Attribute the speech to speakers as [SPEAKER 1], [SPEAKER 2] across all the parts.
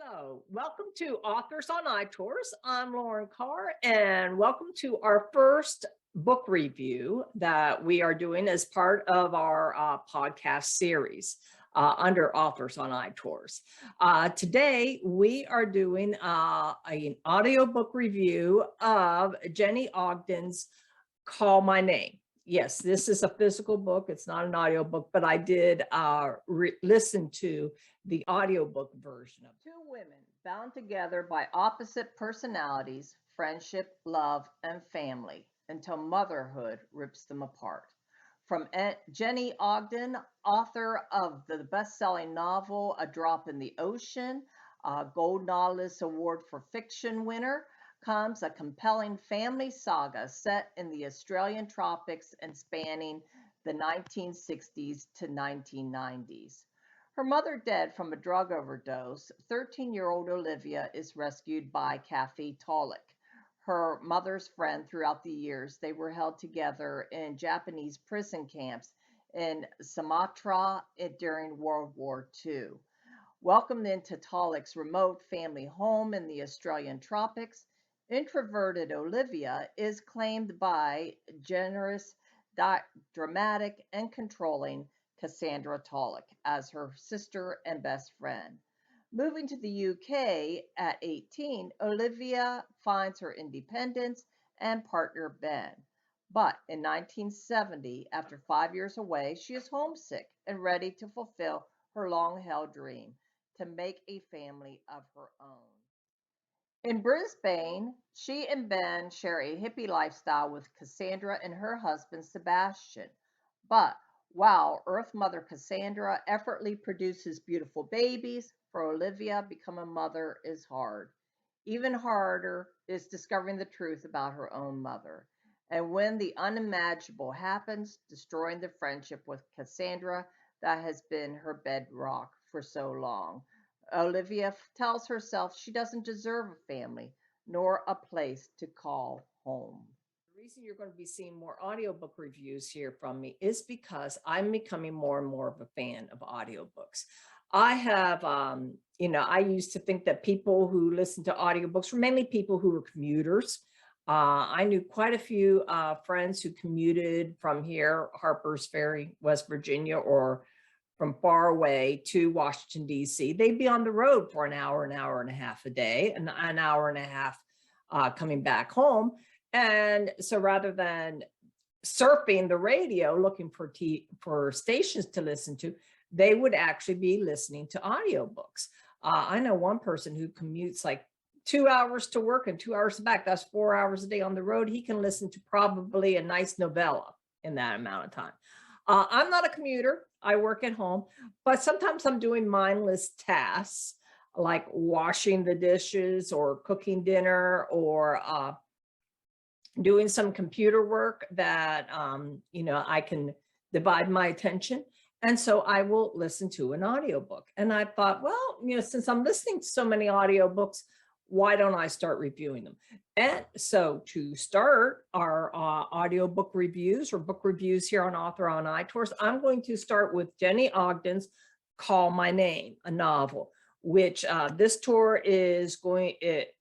[SPEAKER 1] Hello, welcome to Authors on iTours. I'm Lauren Carr, and welcome to our first book review that we are doing as part of our podcast series under Authors on iTours. Today, we are doing an audiobook review of Jenni Ogden's Call My Name. Yes, this is a physical book. It's not an audiobook, but I did listen to the audiobook version of two women bound together by opposite personalities, friendship, love, and family until motherhood rips them apart. From Jenni Ogden, author of the best-selling novel A Drop in the Ocean, Gold Nautilus Award for Fiction winner, comes a compelling family saga set in the Australian tropics and spanning the 1960s to 1990s. Her mother dead from a drug overdose, 13-year-old Olivia is rescued by Cathie Tulloch, her mother's friend throughout the years. They were held together in Japanese prison camps in Sumatra during World War II. Welcomed into Tulloch's remote family home in the Australian tropics, introverted Olivia is claimed by generous, dramatic, and controlling Cassandra Tulloch as her sister and best friend. Moving to the UK at 18, Olivia finds her independence and partner Ben. But in 1970, after 5 years away, she is homesick and ready to fulfill her long-held dream to make a family of her own. In Brisbane, she and Ben share a hippie lifestyle with Cassandra and her husband Sebastian. But while Earth Mother Cassandra effortlessly produces beautiful babies, for Olivia, become a mother is hard. Even harder is discovering the truth about her own mother. And when the unimaginable happens, destroying the friendship with Cassandra that has been her bedrock for so long. Olivia tells herself she doesn't deserve a family nor a place to call home. The reason you're going to be seeing more audiobook reviews here from me is because I'm becoming more and more of a fan of audiobooks. I have, I used to think that people who listen to audiobooks were mainly people who were commuters. I knew quite a few friends who commuted from here, Harper's Ferry, West Virginia, or from far away to Washington, D.C. They'd be on the road for an hour and a half a day, and an hour and a half coming back home. And so rather than surfing the radio looking for stations to listen to, they would actually be listening to audiobooks. I know one person who commutes like 2 hours to work and 2 hours back. That's 4 hours a day on the road. He can listen to probably a nice novella in that amount of time. I'm not a commuter. I work at home, but sometimes I'm doing mindless tasks like washing the dishes or cooking dinner or doing some computer work that, I can divide my attention. And so I will listen to an audiobook. And I thought, well, since I'm listening to so many audiobooks, why don't I start reviewing them? And so to start our audiobook reviews or book reviews here on Author on iTours, I'm going to start with Jenni Ogden's Call My Name, a novel, which this tour is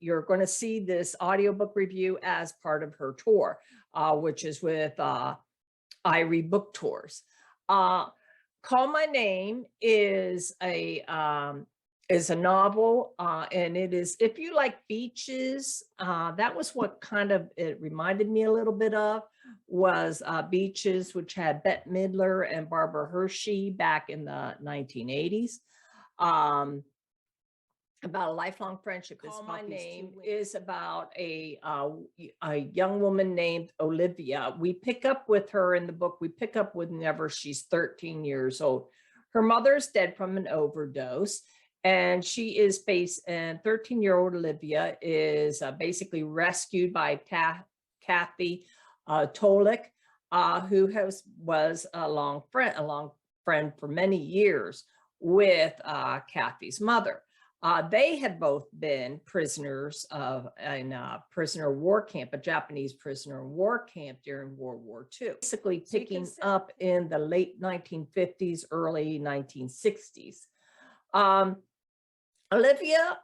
[SPEAKER 1] you're going to see this audiobook review as part of her tour, which is with WWII Book Tours. Call My Name is a novel, and it is, if you like beaches, that was what kind of it reminded me a little bit of, was Beaches, which had Bette Midler and Barbara Hershey back in the 1980s. About a lifelong friendship. Call My Name is about a young woman named Olivia. We pick up with her in the book. We pick up whenever she's 13 years old. Her mother's dead from an overdose, and she is and 13-year-old Olivia is basically rescued by Cathie Tulloch, who was a long friend for many years with Cathie's mother. They had both been prisoners in a prisoner war camp, a Japanese prisoner war camp during World War II, basically picking up in the late 1950s, early 1960s. Olivia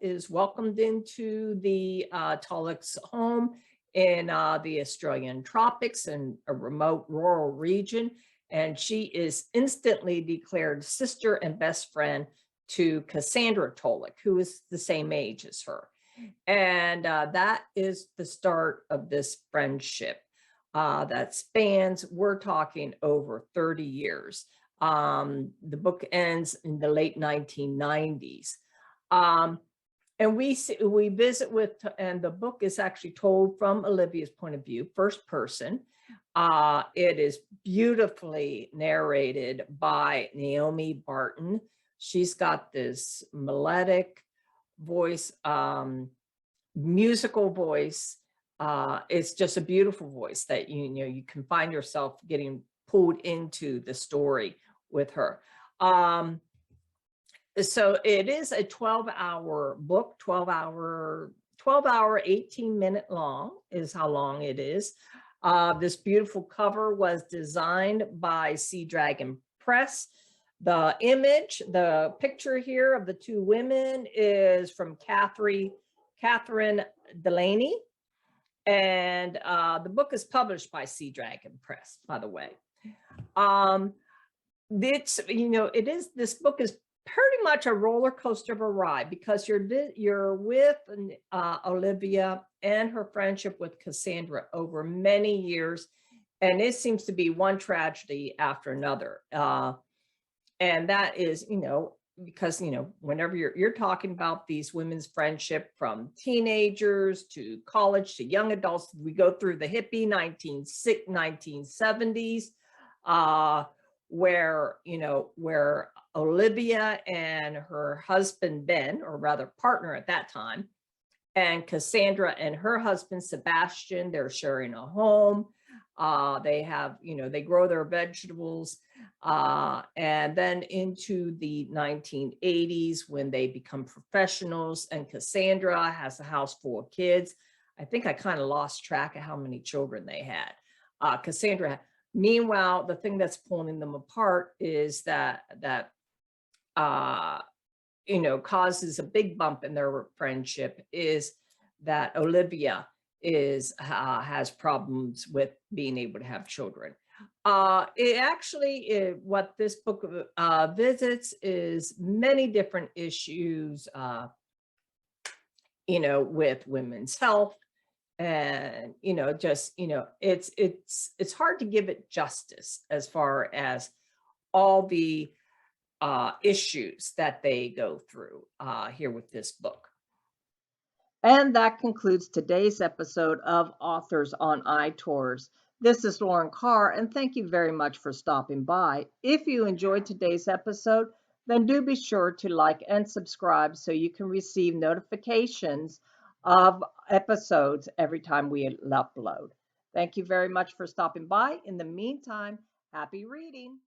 [SPEAKER 1] is welcomed into the Tulloch's home in the Australian tropics in a remote rural region. And she is instantly declared sister and best friend to Cassandra Tulloch, who is the same age as her. And that is the start of this friendship that spans, we're talking over 30 years. The book ends in the late 1990s. And we visit with, and the book is actually told from Olivia's point of view, first person. It is beautifully narrated by Naomi Barton. She's got this melodic voice, musical voice. It's just a beautiful voice that you can find yourself getting pulled into the story with her. So it is a 12-hour book, 12-hour, 18-minute long is how long it is. This beautiful cover was designed by Sea Dragon Press. The image, the picture here of the two women is from Catherine Delaney. And the book is published by Sea Dragon Press, by the way. This book is pretty much a roller coaster of a ride because you're with Olivia and her friendship with Cassandra over many years, and it seems to be one tragedy after another. And that is, because whenever you're talking about these women's friendship from teenagers to college to young adults, we go through the hippie 1970s, where Olivia and her husband Ben, or rather partner at that time, and Cassandra and her husband Sebastian, they're sharing a home. They have, they grow their vegetables. And then into the 1980s when they become professionals and Cassandra has a house full of kids. I think I kind of lost track of how many children they had. Cassandra, meanwhile, the thing that's pulling them apart is that causes a big bump in their friendship is that Olivia has problems with being able to have children. What this book visits is many different issues, with women's health, and it's hard to give it justice as far as all the issues that they go through here with this book. And that concludes today's episode of Authors on iTours. This is Lauren Carr, and thank you very much for stopping by. If you enjoyed today's episode, then do be sure to like and subscribe so you can receive notifications of episodes every time we upload. Thank you very much for stopping by. In the meantime, happy reading.